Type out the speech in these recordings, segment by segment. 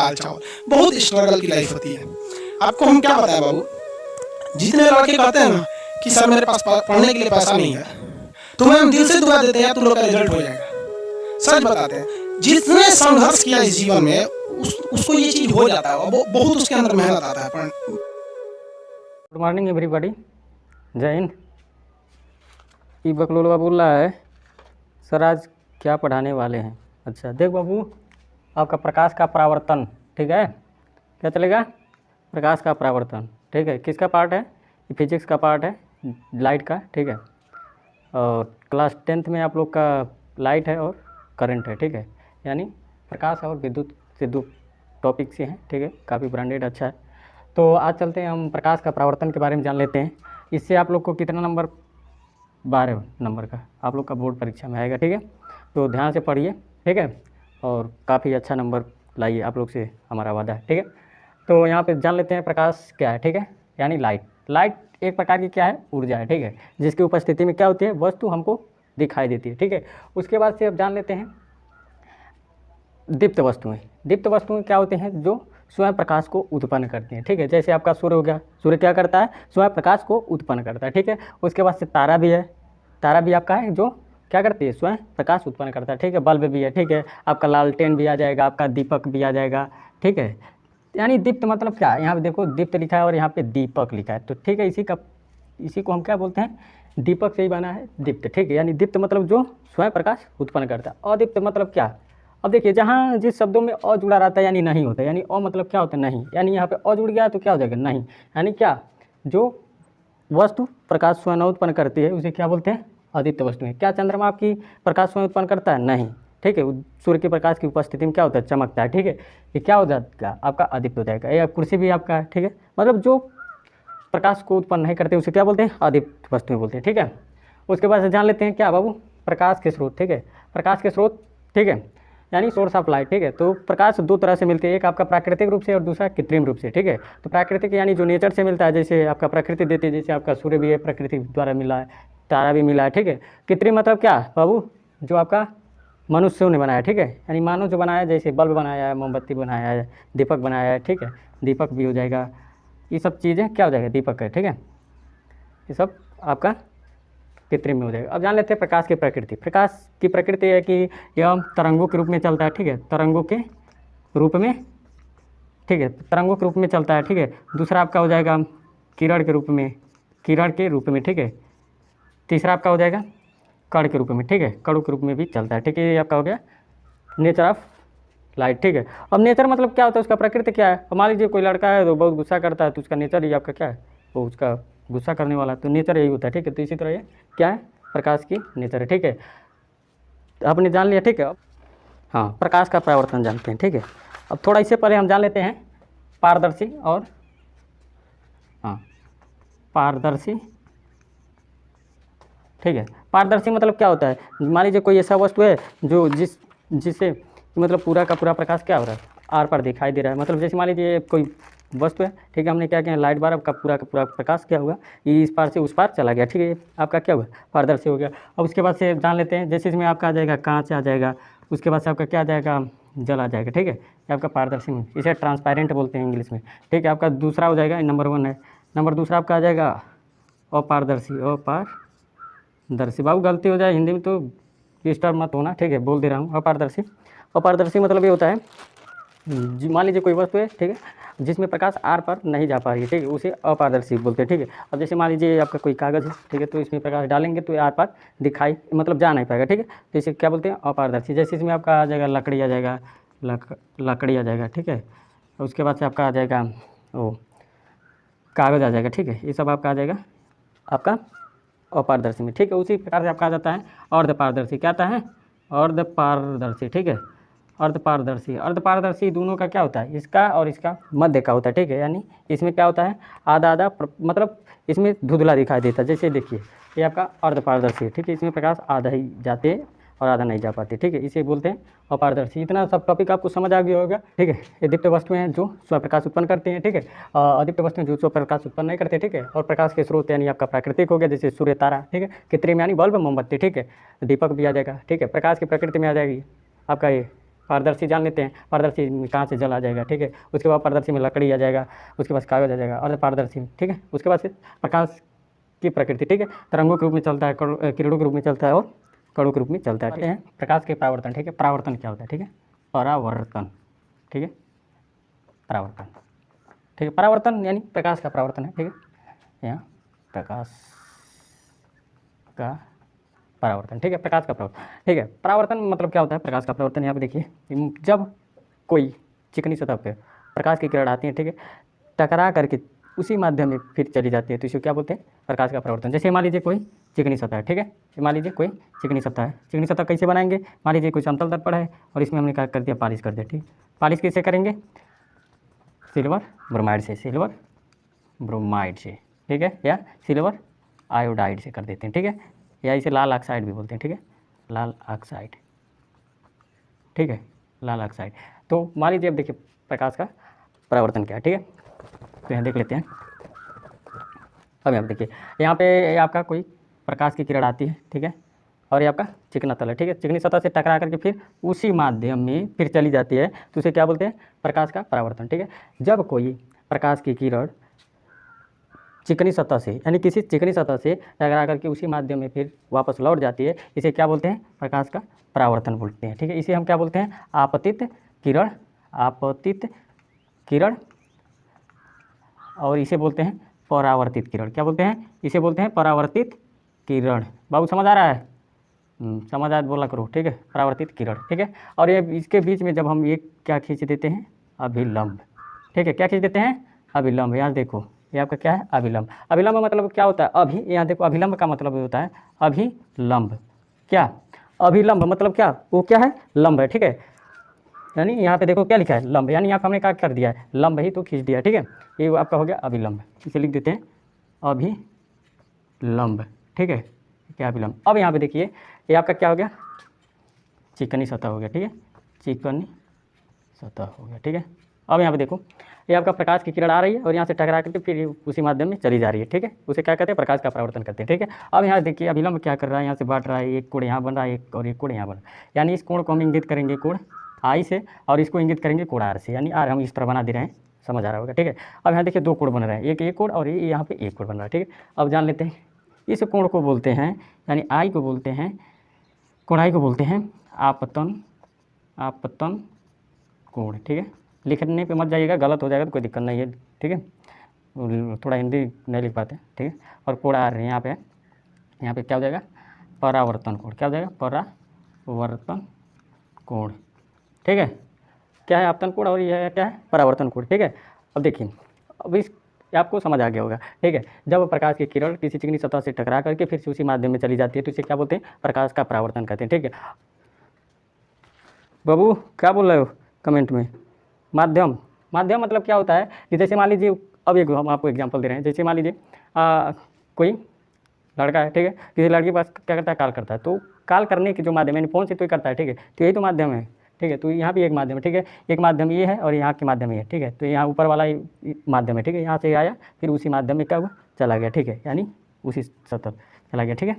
दाल चावल, बहुत स्ट्रगल की लाइफ होती है। आपको हम क्या बताएं बाबू, जितने लड़के कहते हैं ना कि सर मेरे पास पढ़ने के लिए पैसा नहीं है, तुम्हें हम दिल से दुआ देते हैं तुम लोग का रिजल्ट हो जाएगा। सच बताते हैं, जिसने संघर्ष किया इस जीवन में उसको ये चीज हो जाता है, वो बहुत उसके अंदर मेहनत आता है। गुड मॉर्निंग एवरीबॉडी, जय हिंद। ई बकलोलवा बोल रहा है, सर आज क्या पढ़ाने वाले हैं। अच्छा देख बाबू, आपका प्रकाश का परावर्तन, ठीक है, क्या चलेगा, प्रकाश का परावर्तन, ठीक है। किसका पार्ट है, ये फिजिक्स का पार्ट है, लाइट का, ठीक है। और क्लास 10th में आप लोग का लाइट है और करंट है, ठीक है, यानी प्रकाश और विद्युत से दो टॉपिक से हैं, ठीक है, काफ़ी ब्रांडेड अच्छा है। तो आज चलते हैं हम प्रकाश का परावर्तन के बारे में जान लेते हैं। इससे आप लोग को कितना नंबर, 12 नंबर का आप लोग का बोर्ड परीक्षा में आएगा, ठीक है। तो ध्यान से पढ़िए, ठीक है, और काफ़ी अच्छा नंबर लाइए, आप लोग से हमारा वादा है, ठीक है। तो यहाँ पे जान लेते हैं प्रकाश क्या है, ठीक है, यानी लाइट। लाइट एक प्रकार की क्या है, ऊर्जा है, ठीक है, जिसकी उपस्थिति में क्या होती है, वस्तु हमको दिखाई देती है, ठीक है। उसके बाद से अब जान लेते हैं दीप्त वस्तुएं। दीप्त वस्तुएं क्या होती हैं, जो स्वयं प्रकाश को उत्पन्न करती हैं, ठीक है। जैसे आपका सूर्य हो गया, सूर्य क्या करता है, स्वयं प्रकाश को उत्पन्न करता है, ठीक है। उसके बाद से तारा भी है, तारा भी आपका है जो क्या करती है, स्वयं प्रकाश उत्पन्न करता है, ठीक है। बल्ब भी है, ठीक है, आपका लालटेन भी आ जाएगा, आपका दीपक भी आ जाएगा, ठीक है। यानी दीप्त मतलब क्या है, यहाँ पे देखो दीप्त लिखा है और यहाँ पे दीपक लिखा है, तो ठीक है, इसी को हम क्या बोलते हैं, दीपक से ही बना है दीप्त, ठीक है। यानी दीप्त मतलब जो स्वयं प्रकाश उत्पन्न करता है। अदीप्त मतलब क्या, अब देखिए जहाँ जिस शब्दों में अ जुड़ा रहता है यानी नहीं होता है, यानी अ मतलब क्या होता है, नहीं, यानी यहाँ पे अ जुड़ गया तो क्या हो जाएगा, नहीं, यानी क्या, जो वस्तु प्रकाश स्वयं उत्पन्न करती है उसे क्या बोलते हैं, अदीप्त वस्तु है। क्या चंद्रमा आपकी प्रकाश स्वयं उत्पन्न करता है, नहीं, ठीक है। सूर्य के प्रकाश की उपस्थिति में क्या होता है, चमकता है, ठीक है। ये क्या हो जाएगा, आपका अदीप्त हो जाएगा। या कुर्सी भी आपका है, ठीक है, मतलब जो प्रकाश को उत्पन्न नहीं करते उसे क्या बोलते हैं, अदीप्त वस्तुएं बोलते हैं, ठीक है। उसके बाद से जान लेते हैं क्या बाबू, प्रकाश के स्रोत, ठीक है, प्रकाश के स्रोत, ठीक है, यानी सोर्स ऑफ लाइट, ठीक है। तो प्रकाश दो तरह से मिलते हैं, एक आपका प्राकृतिक रूप से और दूसरा कृत्रिम रूप से, ठीक है। तो प्राकृतिक यानी जो नेचर से मिलता है, जैसे आपका प्रकृति देती है, जैसे आपका सूर्य भी है प्रकृति द्वारा मिला है, तारा भी मिला है, ठीक है। कृत्रिम मतलब क्या बाबू, जो आपका मनुष्यों ने बनाया, ठीक है, यानी मानव जो बनाया, जैसे बल्ब बनाया है, मोमबत्ती बनाया है, दीपक बनाया है, ठीक है, दीपक भी हो जाएगा, ये सब चीज़ें क्या हो जाएगा, दीपक है, ठीक है, ये सब आपका कृत्रिम में हो जाएगा। अब जान लेते हैं प्रकाश की प्रकृति। प्रकाश की प्रकृति है कि यह तरंगों के रूप में चलता है, ठीक है, तरंगों के रूप में, ठीक है, तरंगों के रूप में चलता है, ठीक है। दूसरा आपका हो जाएगा किरण के रूप में, किरण के रूप में, ठीक है। तीसरा आपका हो जाएगा कण के रूप में, ठीक है, कणों के रूप में भी चलता है, ठीक है। ये आपका हो गया नेचर ऑफ लाइट, ठीक है। अब नेचर मतलब क्या होता है, उसका प्रकृति क्या है। मान लीजिए कोई लड़का है तो बहुत गुस्सा करता है, तो उसका नेचर ही आपका क्या है, वो उसका गुस्सा करने वाला, तो नेचर यही होता है, ठीक है। तो इसी तरह ये क्या है, प्रकाश की नेचर है, ठीक है। आपने जान लिया, ठीक है। अब हाँ, प्रकाश का परावर्तन जानते हैं, ठीक है। अब थोड़ा इससे पहले हम जान लेते हैं पारदर्शी और हाँ, पारदर्शी, ठीक है। पारदर्शी मतलब क्या होता है, मान लीजिए कोई ऐसा वस्तु है जो जिससे मतलब पूरा का पूरा प्रकाश क्या हो रहा है, आर पार दिखाई दे रहा है। मतलब जैसे मान लीजिए कोई वस्तु है, ठीक है, हमने क्या किया, लाइट बार का पूरा प्रकाश क्या हुआ, ये इस पार से उस पार चला गया, ठीक है, आपका क्या हुआ, पारदर्शी हो गया। अब उसके बाद से जान लेते हैं, जैसे इसमें आपका आ जाएगा कांच आ जाएगा, उसके बाद से आपका क्या आ जाएगा, जल आ जाएगा, ठीक है, ये आपका पारदर्शी में, इसे ट्रांसपेरेंट बोलते हैं इंग्लिश में, ठीक है। आपका दूसरा हो जाएगा, नंबर 1 है, नंबर दूसरा आपका आ जाएगा अपारदर्शी, अपारदर्शी, बाबू गलती हो जाए हिंदी में तो डिस्टर्ब मत होना, ठीक है, बोल दे रहा हूँ। अपारदर्शी, अपारदर्शी मतलब ये होता है, मान लीजिए कोई वस्तु है, ठीक है, जिसमें प्रकाश आर पर नहीं जा पा रही है, ठीक है, उसे अपारदर्शी बोलते हैं, ठीक है। अब जैसे मान लीजिए आपका कोई कागज़ है, ठीक है, तो इसमें प्रकाश डालेंगे तो आर पार दिखाई मतलब जा नहीं पाएगा, ठीक है, तो इसे क्या बोलते हैं, अपारदर्शी। जैसे इसमें आपका आ जाएगा लकड़ी आ जाएगा, लकड़ी आ जाएगा, ठीक है, उसके बाद से आपका आ जाएगा वो कागज़ आ जाएगा, ठीक है, ये सब आपका आ जाएगा आपका अपारदर्शी में, ठीक है। उसी प्रकार से आपका आ जाता है अर्धपारदर्शी, क्या आता है, अर्धपारदर्शी, ठीक है, अर्धपारदर्शी। अर्धपारदर्शी दोनों का क्या होता है, इसका और इसका मध्य का होता है, ठीक है, यानी इसमें क्या होता है, आधा आधा मतलब इसमें धुंधला दिखाई देता है। जैसे देखिए ये आपका अर्धपारदर्शी है, ठीक है, इसमें प्रकाश आधा ही जाते हैं और आधा नहीं जा पाते, ठीक है, इसे बोलते हैं अपारदर्शी। इतना सब टॉपिक आपको समझ आ गया होगा, ठीक है। ये दीप्त वस्तुएं हैं जो स्वप्रकाश उत्पन्न करते हैं, ठीक है, अदीप्त वस्तुएं जो स्वप्रकाश उत्पन्न नहीं करते, ठीक है। और प्रकाश के स्रोत यानी आपका प्राकृतिक हो गया, जैसे सूर्य, तारा, ठीक है, कृत्रिम यानी बल्ब, मोमबत्ती, ठीक है, दीपक भी आ जाएगा, ठीक है। प्रकाश की प्रकृति में आ जाएगी आपका ये पारदर्शी जान लेते हैं, पारदर्शी में कहाँ से जल आ जाएगा, ठीक है। उसके बाद पारदर्शी में लकड़ी आ जाएगा, उसके बाद कागज आ जाएगा और पारदर्शी में, ठीक है। उसके बाद फिर प्रकाश की प्रकृति, ठीक है, तरंगों के रूप में चलता है, किरणों के रूप में चलता है और कणों के रूप में चलता है, ठीक है। प्रकाश के परावर्तन, ठीक है। परावर्तन क्या होता है, ठीक है, परावर्तन, ठीक है, परावर्तन, ठीक है। परावर्तन यानी प्रकाश का परावर्तन है, ठीक है, यहाँ प्रकाश का परावर्तन, ठीक है, प्रकाश का परावर्तन, ठीक है। परावर्तन मतलब क्या होता है, प्रकाश का परावर्तन यहाँ पे देखिए, जब कोई चिकनी सतह पे प्रकाश की किरण आती है, ठीक है, टकरा करके उसी माध्यम में फिर चली जाती है, तो इसे क्या बोलते हैं, प्रकाश का परावर्तन। जैसे मान लीजिए कोई चिकनी सतह है, ठीक है, मान लीजिए कोई चिकनी सतह है, चिकनी सतह कैसे बनाएंगे, मान लीजिए कोई समतल दर्पण है और इसमें हमने क्या कर दिया, पालिश कर दिया, ठीक। पालिश कैसे करेंगे, सिल्वर ब्रोमाइड से, सिल्वर ब्रोमाइड से, ठीक है, या सिल्वर आयोडाइड से कर देते हैं, ठीक है, या इसे लाल ऑक्साइड भी बोलते हैं, ठीक है, लाल ऑक्साइड, ठीक है, लाल ऑक्साइड। तो मान लीजिए अब देखिए प्रकाश का परावर्तन क्या है, ठीक है, तो यहाँ देख लेते हैं। अब यहाँ देखिए, यहाँ पे आपका कोई प्रकाश की किरण आती है, ठीक है, और ये आपका चिकना तल है, ठीक है, चिकनी सतह से टकरा करके फिर उसी माध्यम में फिर चली जाती है, तो उसे क्या बोलते हैं, प्रकाश का परावर्तन, ठीक है। जब कोई प्रकाश की किरण चिकनी सतह से यानी किसी चिकनी सतह से टकरा करके उसी माध्यम में फिर वापस लौट जाती है, इसे क्या बोलते हैं, प्रकाश का परावर्तन बोलते हैं, ठीक है। इसे हम क्या बोलते हैं, आपतित किरण, आपतित किरण, और इसे बोलते हैं परावर्तित किरण। क्या बोलते हैं, इसे बोलते हैं परावर्तित किरण। बाबू समझ आ रहा है, समझ आ बोला करो, ठीक है, परावर्तित किरण, ठीक है। और ये इसके बीच में जब हम ये क्या खींच देते हैं, अभिलंब, ठीक है, क्या खींच देते हैं, अभिलंब। यहाँ देखो ये आपका क्या है, अभिलंब। अभिलंब मतलब क्या होता है, अभी, यहाँ देखो अभिलंब का मतलब होता है अभिलंब, क्या, अभिलंब मतलब क्या, वो क्या है, लंब है, ठीक है। यानी यहाँ पे देखो क्या लिखा है, लंब, यानी यहाँ पे हमने क्या कर दिया है, लंब ही तो खींच दिया, ठीक है। ये आपका हो गया अभिलंब, इसे लिख देते हैं अभिलंब, ठीक है, क्या अभिलंब। अब यहाँ पे देखिए ये आपका क्या हो गया, चिकनी सतह हो गया, ठीक है, चिकनी सतह हो गया, ठीक है। अब यहाँ पे देखो ये आपका प्रकाश की किरण आ रही है और यहाँ से टकरा करके फिर उसी माध्यम में चली जा रही है, ठीक है, उसे क्या कहते हैं, प्रकाश का परावर्तन करते हैं, ठीक है। अब यहाँ देखिए अभिलंब क्या कर रहा है, यहाँ से बांट रहा है, एक कोण यहाँ बन रहा है, एक और एक कोण यहाँ बन रहा है, यानी इस कोण को हम इंगित करेंगे कोण आई से और इसको इंगित करेंगे कोण आर से, यानी आर हम इस तरह बना दे रहे हैं, समझ आ रहा होगा, ठीक है। अब यहाँ देखिए दो कोण बन रहे हैं, एक कोण और ये यहाँ पे एक कोण बन रहा है, ठीक है। अब जान लेते हैं, इस कोण को बोलते हैं, यानी आई को बोलते हैं, कोणाई को बोलते हैं आपतन, आपतन कोण, ठीक है। लिखने पे मत जाइएगा, गलत हो जाएगा तो कोई दिक्कत नहीं है, ठीक है, थोड़ा हिंदी नहीं लिख पाते, ठीक है। और कोण आ रहे हैं यहाँ पे क्या हो जाएगा, परावर्तन कोण, क्या हो जाएगा, परावर्तन कोण, ठीक है। क्या है आपतन कोण और यह क्या है, परावर्तन कोण, ठीक है। अब देखिए, अब इस आपको समझ आ गया होगा, ठीक है। जब प्रकाश की किरण किसी चिकनी सतह से टकरा करके फिर से उसी माध्यम में चली जाती है तो इसे क्या बोलते हैं, प्रकाश का परावर्तन कहते हैं, ठीक है। बाबू क्या बोल रहे हो कमेंट में, माध्यम, माध्यम मतलब क्या होता है कि जैसे मान लीजिए, अब एक हम आपको एग्जांपल दे रहे हैं, जैसे मान लीजिए कोई लड़का है, ठीक है, किसी लड़के के पास क्या करता है, कॉल करता है, तो कॉल करने के जो माध्यम है फ़ोन से तो ही करता है, ठीक है, तो यही तो माध्यम है, ठीक है। तो यहाँ भी एक माध्यम है, ठीक है, एक माध्यम ये है और यहाँ के माध्यम ये है, ठीक है। तो यहाँ ऊपर वाला माध्यम है, ठीक है, यहाँ से आया फिर उसी माध्यम में क्या हुआ, चला गया, ठीक है, यानी उसी सतह चला गया, ठीक है।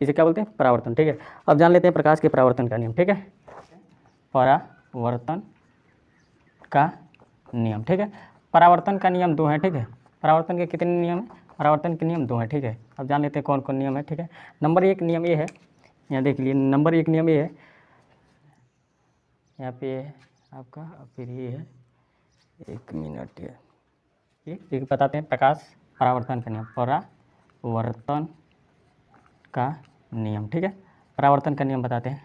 इसे क्या बोलते हैं, परावर्तन, ठीक है। अब जान लेते हैं प्रकाश के परावर्तन का नियम, ठीक है, परावर्तन का नियम, ठीक है। परावर्तन का नियम दो हैं, ठीक है। परावर्तन के कितने नियम हैं, परावर्तन के नियम दो हैं, ठीक है। अब जान लेते हैं कौन कौन नियम है, ठीक है। नंबर एक नियम ये है, यहाँ देख लीजिए, नंबर एक नियम ये है, यहाँ पे आपका, फिर ये है, एक मिनट ये बताते हैं प्रकाश परावर्तन का नियम, परावर्तन का नियम, ठीक है। परावर्तन का नियम बताते हैं,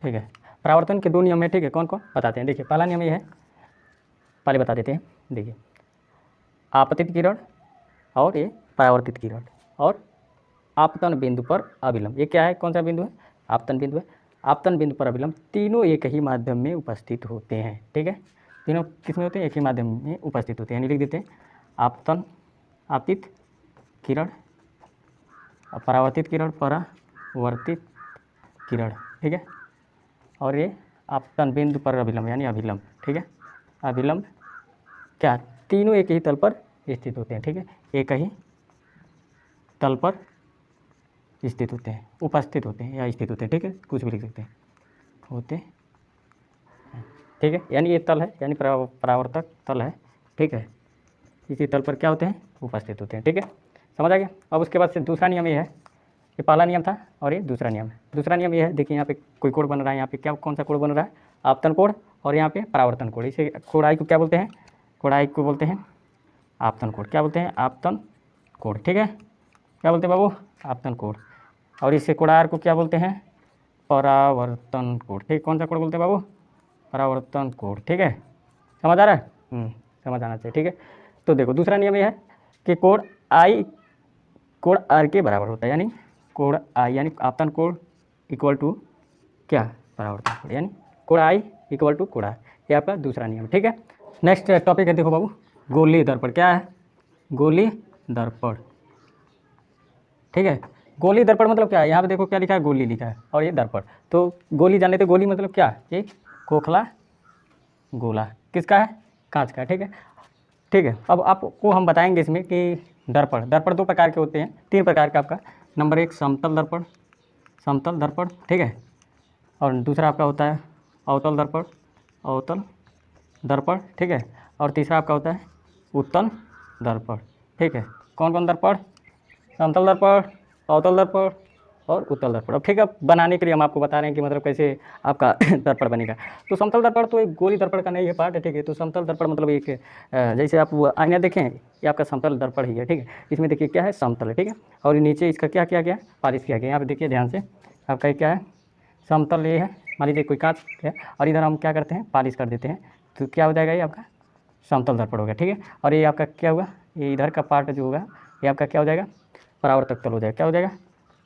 ठीक है। परावर्तन के दो नियम है, ठीक है, कौन कौन बताते हैं। देखिए पहला नियम ये है, पहले बता देते हैं, देखिए आपतित किरण और ये परावर्तित किरण और आपतन बिंदु पर अभिलंब, ये क्या है, कौन सा बिंदु है, आपतन बिंदु है। आपतन बिंदु पर अभिलंब तीनों एक ही माध्यम में उपस्थित होते हैं, ठीक है। तीनों किस में होते हैं, एक ही माध्यम में उपस्थित होते हैं, यानी लिख देते हैं आपतन, आपतित किरण, परावर्तित किरण, परावर्तित किरण, ठीक है। और ये आपतन बिंदु पर अभिलंब यानी अभिलंब, ठीक है। अभिलंब क्या, तीनों एक ही तल पर स्थित होते हैं, ठीक है, एक ही तल पर स्थित होते हैं, उपस्थित होते हैं या स्थित होते हैं, ठीक है, कुछ भी लिख सकते हैं, होते ठीक है, यानी ये तल है, यानी परावर्तक तल है, ठीक है। इसी तल पर क्या होते हैं, उपस्थित होते हैं, ठीक है, समझ आ गया। अब उसके बाद से दूसरा नियम ये है, ये पहला नियम था और ये दूसरा नियम है। दूसरा नियम ये है, देखिए यहाँ पे कोई कोण बन रहा है, यहाँ पे क्या कौन सा कोण बन रहा है, आपतन कोण, और यहाँ पे परावर्तन कोण। इसे कोण आई को क्या बोलते हैं, कोण आई को बोलते हैं आपतन कोण। क्या बोलते हैं, आपतन कोण, ठीक है, क्या बोलते हैं बाबू, आपतन कोण। और इसे कोण आर को क्या बोलते हैं, परावर्तन कोण, ठीक, कौन सा कोण बोलते हैं बाबू, परावर्तन कोण, ठीक है, समझ आ रहा है, समझ आना चाहिए, ठीक है। तो देखो दूसरा नियम ये है कि कोण आई कोण आर के बराबर होता है, यानी कोण आई यानी आपतन कोण इक्वल टू क्या, परावर्तन कोण, यानी कोण आई इक्वल टू कोण आर, ये आपका दूसरा नियम, ठीक है। नेक्स्ट टॉपिक है, देखो बाबू, गोली दर्पण। क्या है, गोली दर्पण, ठीक है। गोली दर्पण मतलब क्या है, यहाँ पे देखो क्या लिखा है, गोली लिखा है और ये दर्पण। तो गोली जान लेते, गोली मतलब क्या, एक खोखला गोला, किसका है, कांच का, ठीक है, ठीक है। अब आपको हम बताएंगे इसमें कि दर्पण, दर्पण दो प्रकार के होते हैं, तीन प्रकार का आपका। नंबर एक समतल दर्पण, समतल दर्पण, ठीक है, और दूसरा आपका होता है अवतल दर्पण, अवतल दर्पण, ठीक है, और तीसरा आपका होता है उत्तल दर्पण, ठीक है। कौन कौन दर्पण, समतल दर्पण, अवतल दर्पण और उत्तल दर्पण। अब ठीक है, बनाने के लिए हम आपको बता रहे हैं कि मतलब कैसे आपका दर्पण बनेगा। तो समतल दर्पण तो एक गोली दर्पण का नहीं है पार्ट है, ठीक है। तो समतल दर्पण मतलब एक जैसे आप वो आईना देखें, ये आपका समतल दर्पण ही है, ठीक है। इसमें देखिए क्या है, समतल है, ठीक है, और नीचे इसका क्या किया गया, पालिश किया गया। यहाँ पे देखिए ध्यान से, आपका क्या है, समतल ये है, मान लीजिए कोई कांच है और इधर हम क्या करते हैं, पालिश कर देते हैं, तो क्या हो जाएगा, ये आपका समतल दर्पण हो गया, ठीक है। और ये आपका क्या हुआ, ये इधर का पार्ट जो होगा ये आपका क्या हो जाएगा, परावर्तक तल हो जाएगा। क्या हो जाएगा,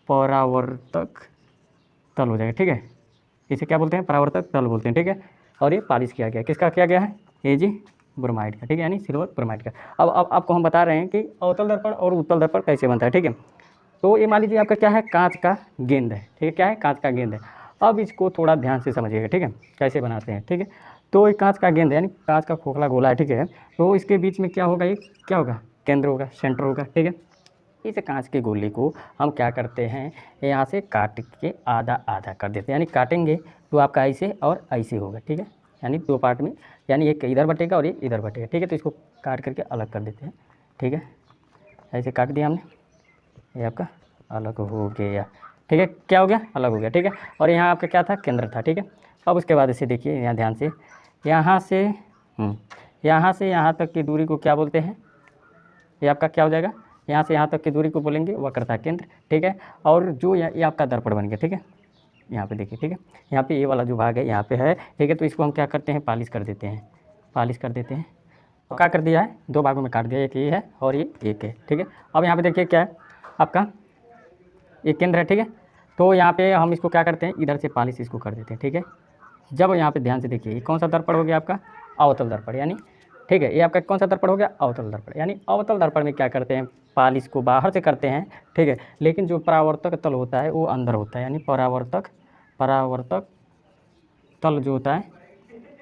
परावर्तक तल हो जाएगा, ठीक है। इसे क्या बोलते हैं, परावर्तक तल बोलते हैं, ठीक है। और ये पालिश किया गया, किसका किया गया है, एजी ब्रोमाइड का, ठीक है, यानी सिल्वर ब्रोमाइड का। अब आपको हम बता रहे हैं कि अवतल दर्पण और उत्तल दर्पण कैसे बनता है, ठीक है। तो ये मान लीजिए आपका क्या है, कांच का गेंद है, ठीक है, क्या है, कांच का गेंद है। अब इसको थोड़ा ध्यान से समझिएगा, ठीक है, कैसे बनाते हैं, ठीक है। तो ये कांच का गेंद है, यानी कांच का खोखला गोला है, ठीक है। तो इसके बीच में क्या होगा, ये क्या होगा, केंद्र होगा, सेंटर होगा, ठीक है। इस कांच के गोले को हम क्या करते हैं, यहाँ से काट के आधा आधा कर देते हैं, यानी काटेंगे तो आपका ऐसे और ऐसे होगा, ठीक है, यानी दो पार्ट में, यानी एक इधर बटेगा और ये इधर बटेगा, ठीक है। तो इसको काट करके अलग कर देते हैं, ठीक है, ऐसे काट दिया हमने, ये आपका अलग हो गया, ठीक है, क्या हो गया, अलग हो गया, ठीक है। और यहाँ आपका क्या था, केंद्र था, ठीक है। अब उसके बाद इसे देखिए यहाँ ध्यान से, यहाँ से यहाँ तक की दूरी को क्या बोलते हैं, ये आपका क्या हो जाएगा, यहाँ से यहाँ तक की दूरी को बोलेंगे वक्रता केंद्र, ठीक है। और जो ये आपका दर्पण बन गया, ठीक है, यहाँ पे देखिए, ठीक है, यहाँ पे ये वाला जो भाग है यहाँ पे है, ठीक है। तो इसको हम क्या करते हैं, पालिश कर देते हैं, पालिश कर देते हैं। तो क्या कर दिया है, दो भागों में काट दिया, एक ये है और ये एक है, ठीक है। अब यहाँ पे देखिए क्या है, आपका ये केंद्र है, ठीक है। तो यहाँ पे हम इसको क्या करते हैं, इधर से पालिश इसको कर देते हैं, ठीक है। जब यहाँ पे ध्यान से देखिए, ये कौन सा दर्पण हो गया आपका, अवतल दर्पण, यानी ठीक है, ये आपका कौन सा दर्पण हो गया, अवतल दर्पण। यानी अवतल दर्पण में क्या करते हैं, पालिश को बाहर से करते हैं, ठीक है, लेकिन जो परावर्तक तल होता है वो अंदर होता है, यानी परावर्तक तल जो होता है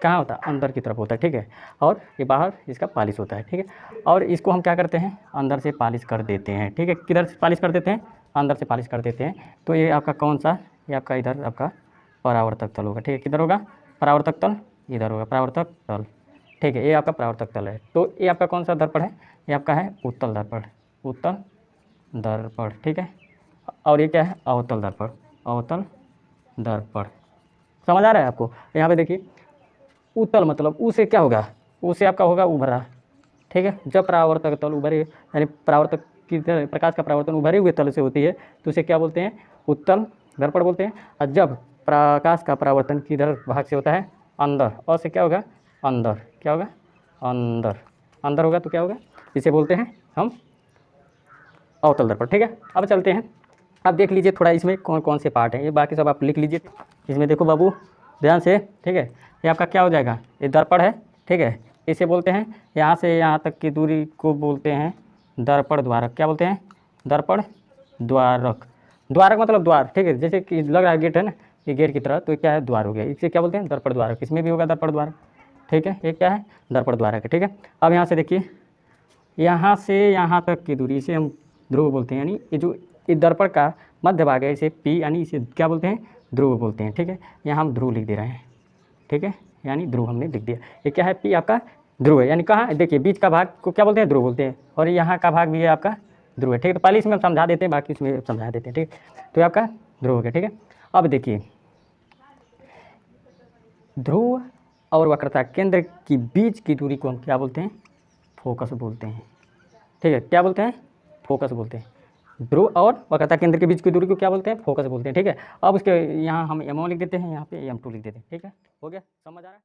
कहाँ होता है, अंदर की तरफ होता है, ठीक है। और ये बाहर इसका पालिश होता है, ठीक है। और इसको हम क्या करते हैं, अंदर से पालिश कर देते हैं, ठीक है। किधर से पालिश कर देते हैं, अंदर से पालिश कर देते हैं। तो ये आपका कौन सा, ये आपका इधर आपका परावर्तक तल होगा, ठीक है। किधर होगा, परावर्तक तल इधर होगा, परावर्तक तल, ठीक है, ये आपका परावर्तक तल है। तो ये आपका कौन सा दर्पण है, ये आपका है उत्तल दर्पण, उत्तल दर्पण, ठीक है। और ये क्या है, अवतल दर्पण, अवतल दर्पण, समझ आ रहा है आपको। यहाँ पे देखिए उत्तल मतलब ऊ से क्या होगा, ऊ से आपका होगा उभरा, ठीक है। जब परावर्तक तल उभरे, यानी परावर्तक की प्रकाश का परावर्तन उभरे हुए तल से होती है तो उसे क्या बोलते हैं, उत्तल दर्पण बोलते हैं। और जब प्रकाश का परावर्तन किधर भाग से होता है, अंदर, और से क्या होगा, अंदर, क्या होगा, अंदर, अंदर होगा तो क्या होगा, इसे बोलते हैं हम अवतल दर्पण, ठीक है। अब चलते हैं, अब देख लीजिए थोड़ा इसमें कौन कौन से पार्ट हैं, ये बाकी सब आप लिख लीजिए। इसमें देखो बाबू ध्यान से, ठीक है, ये आपका क्या हो जाएगा, ये दर्पण है, ठीक है। इसे बोलते हैं, यहाँ से यहाँ तक की दूरी को बोलते हैं दर्पण द्वारक। क्या बोलते हैं, दर्पण द्वारक, द्वारक मतलब द्वार, ठीक है। जैसे कि लग रहा है गेट है ना, ये गेट की तरह, तो ये क्या है, द्वार हो गया, इसे क्या बोलते हैं, दर्पण द्वारक। इसमें भी होगा दर्पण द्वारक, ठीक है, ये क्या है, दर्पण द्वारक है, ठीक है। अब यहाँ से देखिए, यहाँ से यहाँ तक की दूरी इसे हम ध्रुव बोलते हैं, यानी ये जो ये दर्पण का मध्य भाग है, इसे पी, यानी इसे क्या बोलते हैं, ध्रुव बोलते हैं, ठीक है। यहाँ हम ध्रुव लिख दे रहे हैं, ठीक है, यानी ध्रुव हमने लिख दिया। ये क्या है, पी आपका ध्रुव है, यानी कहाँ, देखिए बीच का भाग को क्या बोलते हैं, ध्रुव बोलते हैं, और यहाँ का भाग भी है आपका ध्रुव है, ठीक है। तो पहले इसमें हम समझा देते हैं, बाकी इसमें समझा देते हैं, ठीक है। तो ये आपका ध्रुव हो गया, ठीक है। अब देखिए ध्रुव और वक्रता केंद्र की बीच की दूरी को हम क्या बोलते हैं, फोकस बोलते हैं, ठीक है। क्या बोलते हैं, फोकस बोलते हैं। ध्रुव और वक्रता केंद्र के बीच की दूरी को क्या बोलते हैं, फोकस बोलते हैं, ठीक है। अब उसके यहाँ हम M1 लिख देते हैं, यहाँ पे M2 लिख देते हैं, ठीक है। हो गया, समझ आ रहा है।